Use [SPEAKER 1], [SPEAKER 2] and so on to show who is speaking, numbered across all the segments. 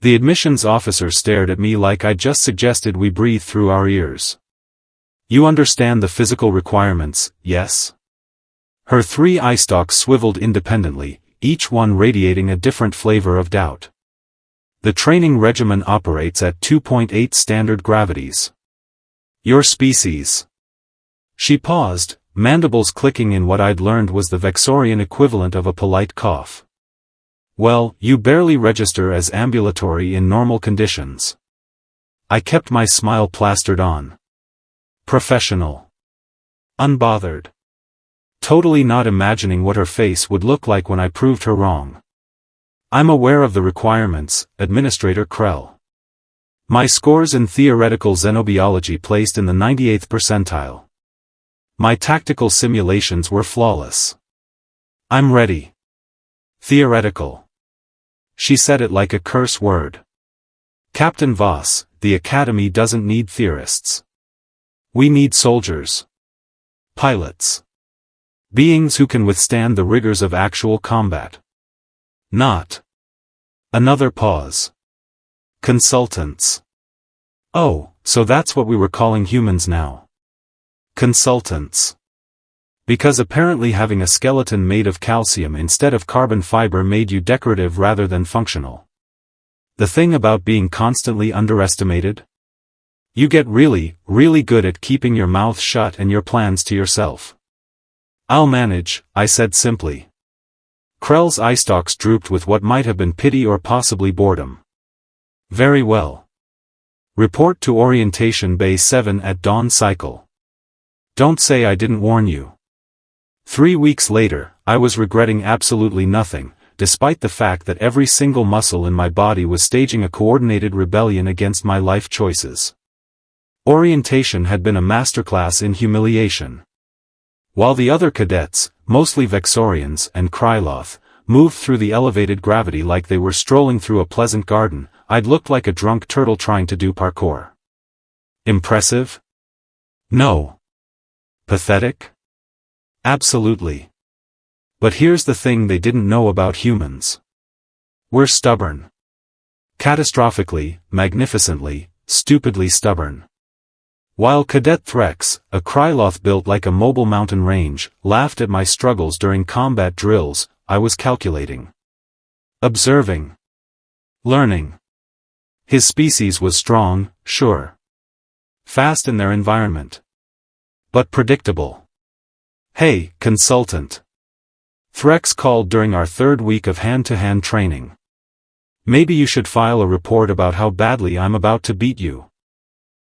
[SPEAKER 1] The admissions officer stared at me like I just suggested we breathe through our ears. You understand the physical requirements, yes? Her 3 eye stalks swiveled independently, each one radiating a different flavor of doubt. The training regimen operates at 2.8 standard gravities. Your species. She paused, mandibles clicking in what I'd learned was the Vexorian equivalent of a polite cough. Well, you barely register as ambulatory in normal conditions. I kept my smile plastered on. Professional. Unbothered. Totally not imagining what her face would look like when I proved her wrong. I'm aware of the requirements, Administrator Krell. My scores in theoretical xenobiology placed in the 98th percentile. My tactical simulations were flawless. I'm ready. Theoretical. She said it like a curse word. Captain Voss, the Academy doesn't need theorists. We need soldiers. Pilots. Beings who can withstand the rigors of actual combat. Not. Another pause. Consultants. Oh, so that's what we were calling humans now. Consultants. Because apparently having a skeleton made of calcium instead of carbon fiber made you decorative rather than functional. The thing about being constantly underestimated? You get really, really good at keeping your mouth shut and your plans to yourself. I'll manage, I said simply. Krell's eye stalks drooped with what might have been pity or possibly boredom. Very well. Report to Orientation Bay 7 at dawn cycle. Don't say I didn't warn you. 3 weeks later, I was regretting absolutely nothing, despite the fact that every single muscle in my body was staging a coordinated rebellion against my life choices. Orientation had been a masterclass in humiliation. While the other cadets, mostly Vexorians and Kryloth, moved through the elevated gravity like they were strolling through a pleasant garden, I'd looked like a drunk turtle trying to do parkour. Impressive? No. Pathetic? Absolutely. But here's the thing they didn't know about humans. We're stubborn. Catastrophically, magnificently, stupidly stubborn. While Cadet Threx, a Kryloth built like a mobile mountain range, laughed at my struggles during combat drills, I was calculating. Observing. Learning. His species was strong, sure. Fast in their environment. But predictable. Hey, consultant. Threx called during our 3rd week of hand-to-hand training. Maybe you should file a report about how badly I'm about to beat you.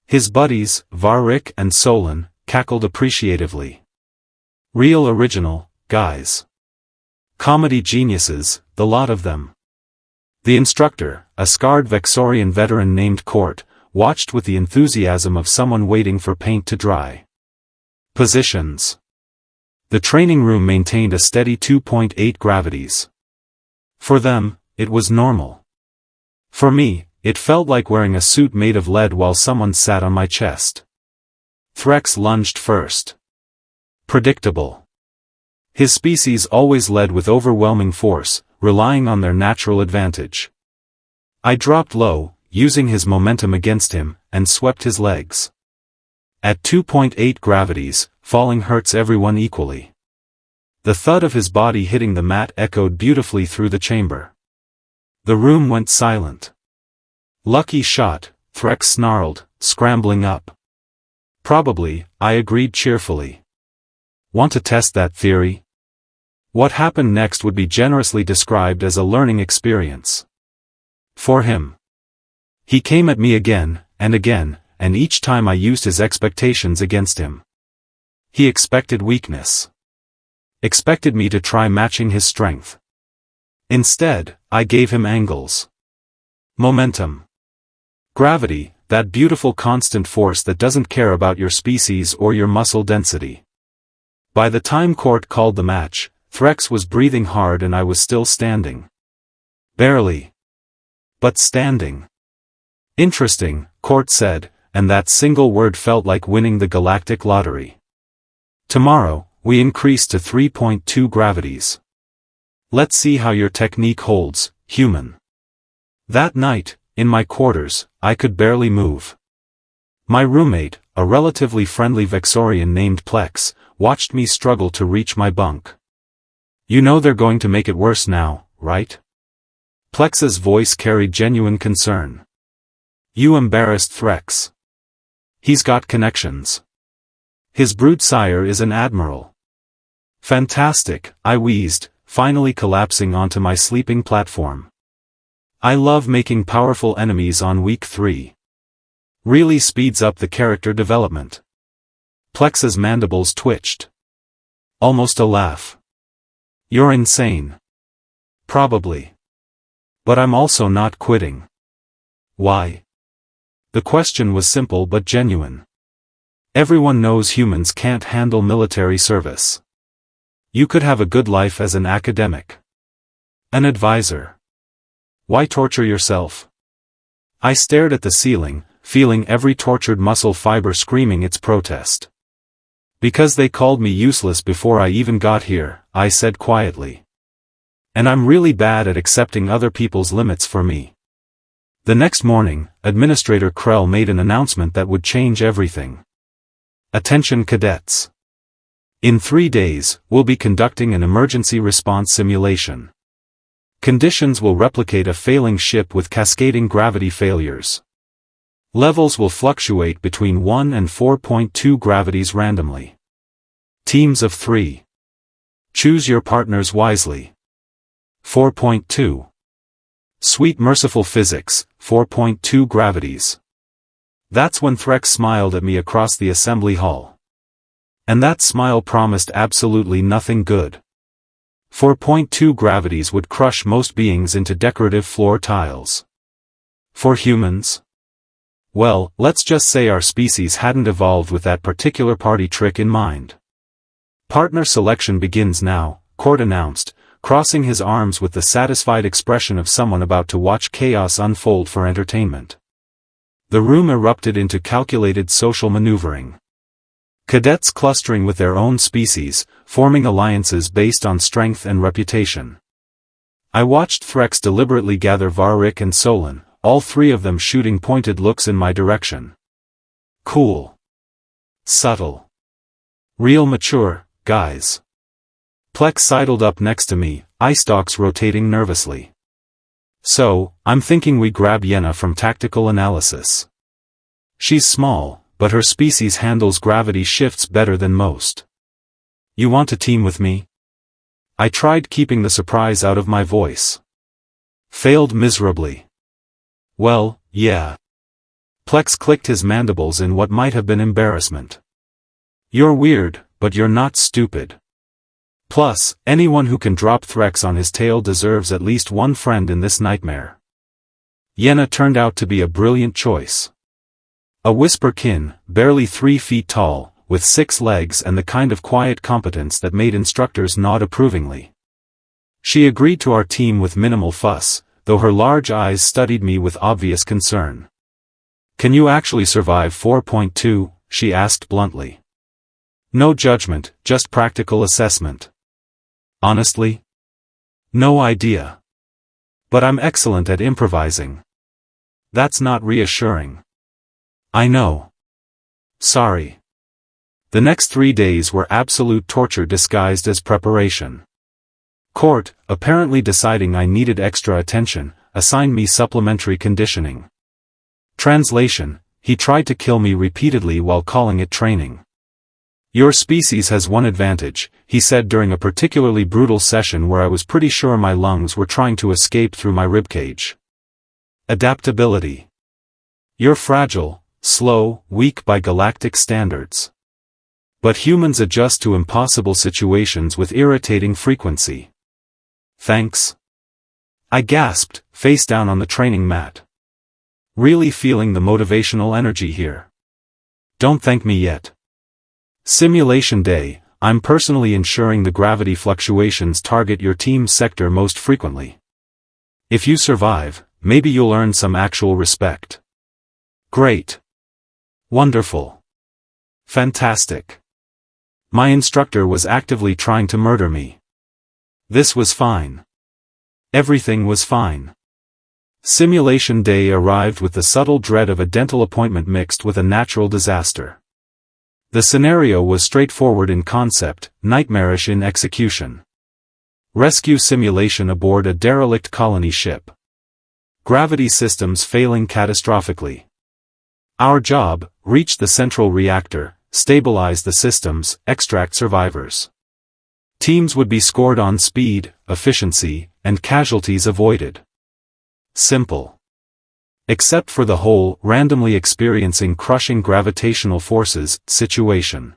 [SPEAKER 1] His buddies, Varric and Solon, cackled appreciatively. Real original, guys. Comedy geniuses, the lot of them. The instructor, a scarred Vexorian veteran named Court, watched with the enthusiasm of someone waiting for paint to dry. Positions. The training room maintained a steady 2.8 gravities. For them, it was normal. For me, it felt like wearing a suit made of lead while someone sat on my chest. Threx lunged first. Predictable. His species always led with overwhelming force, relying on their natural advantage. I dropped low, using his momentum against him, and swept his legs. At 2.8 gravities, falling hurts everyone equally. The thud of his body hitting the mat echoed beautifully through the chamber. The room went silent. Lucky shot, Threx snarled, scrambling up. Probably, I agreed cheerfully. Want to test that theory? What happened next would be generously described as a learning experience. For him. He came at me again, and each time I used his expectations against him. He expected weakness. Expected me to try matching his strength. Instead, I gave him angles. Momentum. Gravity, that beautiful constant force that doesn't care about your species or your muscle density. By the time Court called the match, Threx was breathing hard and I was still standing. Barely. But standing. Interesting, Court said, and that single word felt like winning the Galactic lottery. Tomorrow, we increase to 3.2 gravities. Let's see how your technique holds, human. That night, in my quarters, I could barely move. My roommate, a relatively friendly Vexorian named Plex, watched me struggle to reach my bunk. "You know they're going to make it worse now, right?" Plex's voice carried genuine concern. "You embarrassed Threx. He's got connections. His brood sire is an admiral." "Fantastic," I wheezed, finally collapsing onto my sleeping platform. "I love making powerful enemies on week 3. Really speeds up the character development." Plex's mandibles twitched. Almost a laugh. "You're insane." "Probably. But I'm also not quitting." "Why?" The question was simple but genuine. Everyone knows humans can't handle military service. You could have a good life as an academic. An advisor. Why torture yourself? I stared at the ceiling, feeling every tortured muscle fiber screaming its protest. "Because they called me useless before I even got here," I said quietly. "And I'm really bad at accepting other people's limits for me." The next morning, Administrator Krell made an announcement that would change everything. "Attention cadets. In 3 days, we'll be conducting an emergency response simulation. Conditions will replicate a failing ship with cascading gravity failures. Levels will fluctuate between 1 and 4.2 gravities randomly. Teams of 3. Choose your partners wisely. 4.2. Sweet merciful physics, 4.2 gravities." That's when Threx smiled at me across the assembly hall. And that smile promised absolutely nothing good. 4.2 gravities would crush most beings into decorative floor tiles. For humans? Well, let's just say our species hadn't evolved with that particular party trick in mind. "Partner selection begins now," Court announced, crossing his arms with the satisfied expression of someone about to watch chaos unfold for entertainment. The room erupted into calculated social maneuvering. Cadets clustering with their own species, forming alliances based on strength and reputation. I watched Threx deliberately gather Varric and Solon, all 3 of them shooting pointed looks in my direction. Cool. Subtle. Real mature, guys. Plex sidled up next to me, eye stalks rotating nervously. "So, I'm thinking we grab Yenna from tactical analysis. She's small, but her species handles gravity shifts better than most. You want to team with me?" I tried keeping the surprise out of my voice. Failed miserably. "Well, yeah." Plex clicked his mandibles in what might have been embarrassment. "You're weird, but you're not stupid. Plus, anyone who can drop Threx on his tail deserves at least one friend in this nightmare." Yenna turned out to be a brilliant choice. A whisperkin, barely 3 feet tall, with 6 legs and the kind of quiet competence that made instructors nod approvingly. She agreed to our team with minimal fuss, though her large eyes studied me with obvious concern. "Can you actually survive 4.2, she asked bluntly. "No judgment, just practical assessment." "Honestly? No idea. But I'm excellent at improvising." "That's not reassuring." "I know. Sorry." The next 3 days were absolute torture disguised as preparation. Court, apparently deciding I needed extra attention, assigned me supplementary conditioning. Translation: he tried to kill me repeatedly while calling it training. "Your species has one advantage," he said during a particularly brutal session where I was pretty sure my lungs were trying to escape through my ribcage. "Adaptability. You're fragile, slow, weak by galactic standards. But humans adjust to impossible situations with irritating frequency." "Thanks." I gasped, face down on the training mat. Really feeling the motivational energy here. "Don't thank me yet. Simulation day, I'm personally ensuring the gravity fluctuations target your team's sector most frequently. If you survive, maybe you'll earn some actual respect." Great. Wonderful. Fantastic. My instructor was actively trying to murder me. This was fine. Everything was fine. Simulation day arrived with the subtle dread of a dental appointment mixed with a natural disaster. The scenario was straightforward in concept, nightmarish in execution. Rescue simulation aboard a derelict colony ship. Gravity systems failing catastrophically. Our job: reach the central reactor, stabilize the systems, extract survivors. Teams would be scored on speed, efficiency, and casualties avoided. Simple. Except for the whole, randomly experiencing crushing gravitational forces, situation.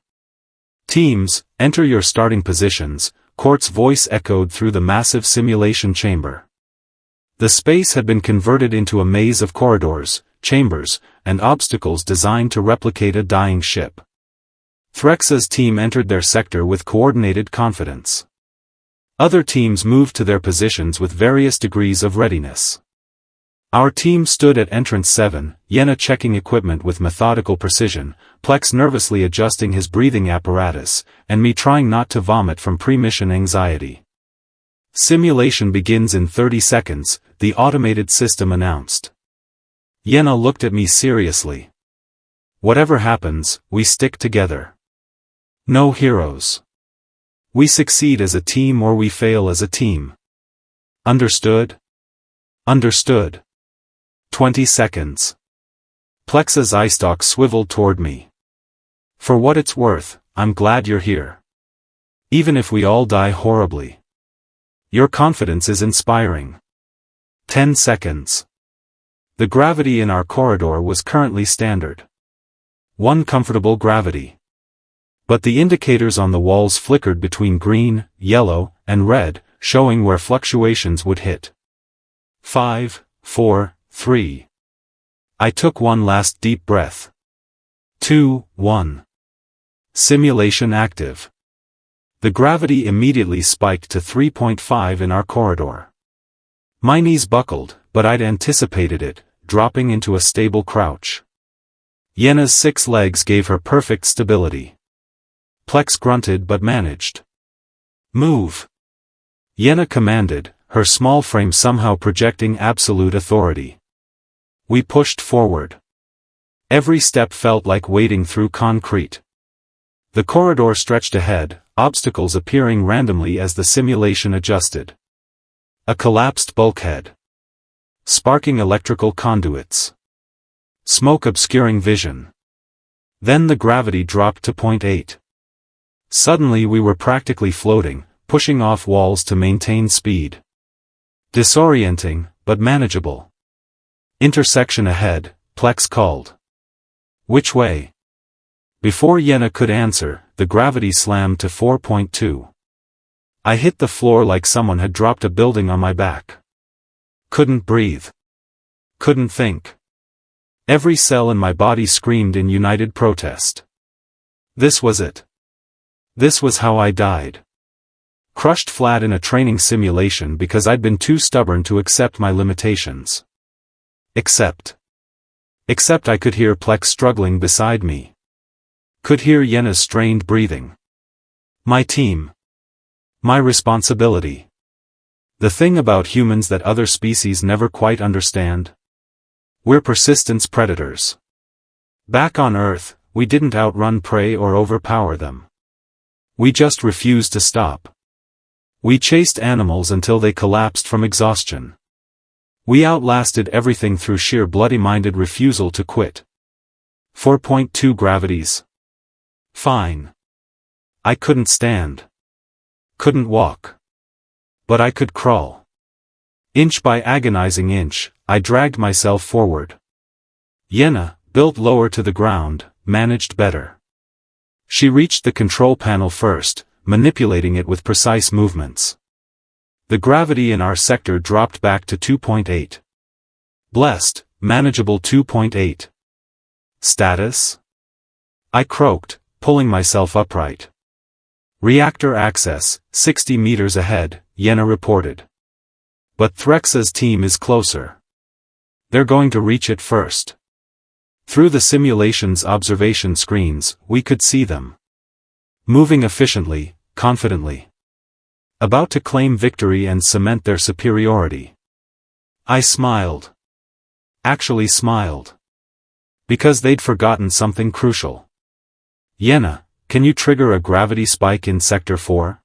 [SPEAKER 1] Teams, enter your starting positions, Court's voice echoed through the massive simulation chamber. The space had been converted into a maze of corridors, chambers, and obstacles designed to replicate a dying ship. Threxa's team entered their sector with coordinated confidence. Other teams moved to their positions with various degrees of readiness. Our team stood at entrance 7, Yenna checking equipment with methodical precision, Plex nervously adjusting his breathing apparatus, and me trying not to vomit from pre-mission anxiety. Simulation begins in 30 seconds, the automated system announced. Yenna looked at me seriously. Whatever happens, we stick together. No heroes. We succeed as a team or we fail as a team. Understood? Understood. 20 seconds. Plexa's eye stalk swiveled toward me. For what it's worth, I'm glad you're here. Even if we all die horribly. Your confidence is inspiring. 10 seconds. The gravity in our corridor was currently standard. 1 comfortable gravity. But the indicators on the walls flickered between green, yellow, and red, showing where fluctuations would hit. 5, 4, 3. I took one last deep breath. 2, 1. Simulation active. The gravity immediately spiked to 3.5 in our corridor. My knees buckled, but I'd anticipated it, dropping into a stable crouch. Yenna's 6 legs gave her perfect stability. Plex grunted but managed. Move. Yenna commanded, her small frame somehow projecting absolute authority. We pushed forward. Every step felt like wading through concrete. The corridor stretched ahead, obstacles appearing randomly as the simulation adjusted. A collapsed bulkhead. Sparking electrical conduits. Smoke obscuring vision. Then the gravity dropped to 0.8. Suddenly we were practically floating, pushing off walls to maintain speed. Disorienting, but manageable. Intersection ahead, Plex called. Which way? Before Yenna could answer, the gravity slammed to 4.2. I hit the floor like someone had dropped a building on my back. Couldn't breathe. Couldn't think. Every cell in my body screamed in united protest. This was it. This was how I died. Crushed flat in a training simulation because I'd been too stubborn to accept my limitations. Except I could hear Plex struggling beside me. Could hear Yenna's strained breathing. My team. My responsibility. The thing about humans that other species never quite understand. We're persistence predators. Back on Earth, we didn't outrun prey or overpower them. We just refused to stop. We chased animals until they collapsed from exhaustion. We outlasted everything through sheer bloody-minded refusal to quit. 4.2 gravities. Fine. I couldn't stand. Couldn't walk. But I could crawl. Inch by agonizing inch, I dragged myself forward. Yenna, built lower to the ground, managed better. She reached the control panel first, manipulating it with precise movements. The gravity in our sector dropped back to 2.8. Blessed, manageable 2.8. Status? I croaked, pulling myself upright. Reactor access, 60 meters ahead, Yenna reported. But Threxa's team is closer. They're going to reach it first. Through the simulation's observation screens, we could see them. Moving efficiently, confidently. About to claim victory and cement their superiority. I smiled. actually smiled. Because they'd forgotten something crucial. Yenna, can you trigger a gravity spike in Sector 4?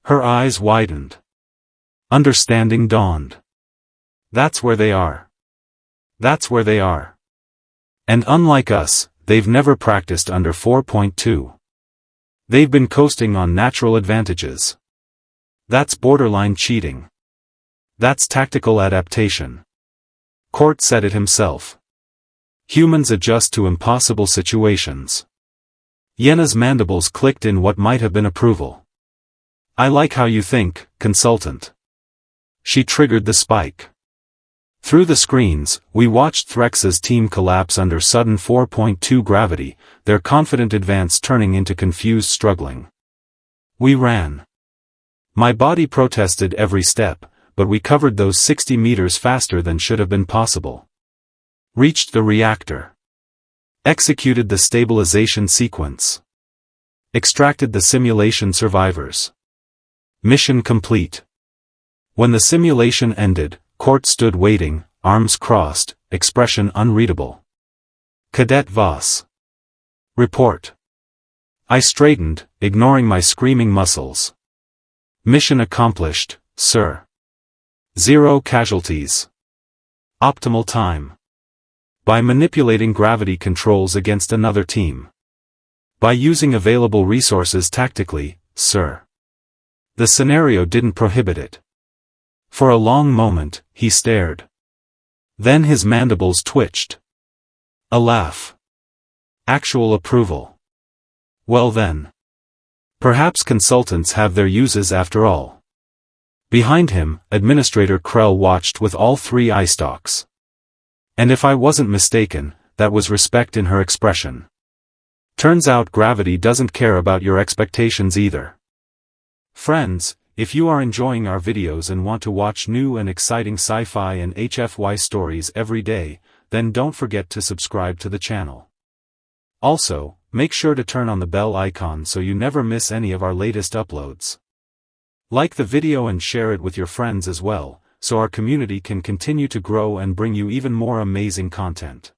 [SPEAKER 1] Her eyes widened. Understanding dawned. That's where they are. That's where they are. And unlike us, they've never practiced under 4.2. They've been coasting on natural advantages. That's borderline cheating. That's tactical adaptation. Court said it himself. Humans adjust to impossible situations. Yenna's mandibles clicked in what might have been approval. I like how you think, consultant. She triggered the spike. Through the screens, we watched Threx's team collapse under sudden 4.2 gravity, their confident advance turning into confused struggling. We ran. My body protested every step, but we covered those 60 meters faster than should have been possible. Reached the reactor. Executed the stabilization sequence. Extracted the simulation survivors. Mission complete. When the simulation ended, Court stood waiting, arms crossed, expression unreadable. Cadet Voss. Report. I straightened, ignoring my screaming muscles. Mission accomplished, sir. 0 casualties. Optimal time. By manipulating gravity controls against another team. By using available resources tactically, sir. The scenario didn't prohibit it. For a long moment, he stared. Then his mandibles twitched. A laugh. Actual approval. Well then. Perhaps consultants have their uses after all. Behind him, Administrator Krell watched with all 3 eye stalks. And if I wasn't mistaken, that was respect in her expression. Turns out gravity doesn't care about your expectations either. Friends, if you are enjoying our videos and want to watch new and exciting sci-fi and HFY stories every day, then don't forget to subscribe to the channel. Also, make sure to turn on the bell icon so you never miss any of our latest uploads. Like the video and share it with your friends as well, so our community can continue to grow and bring you even more amazing content.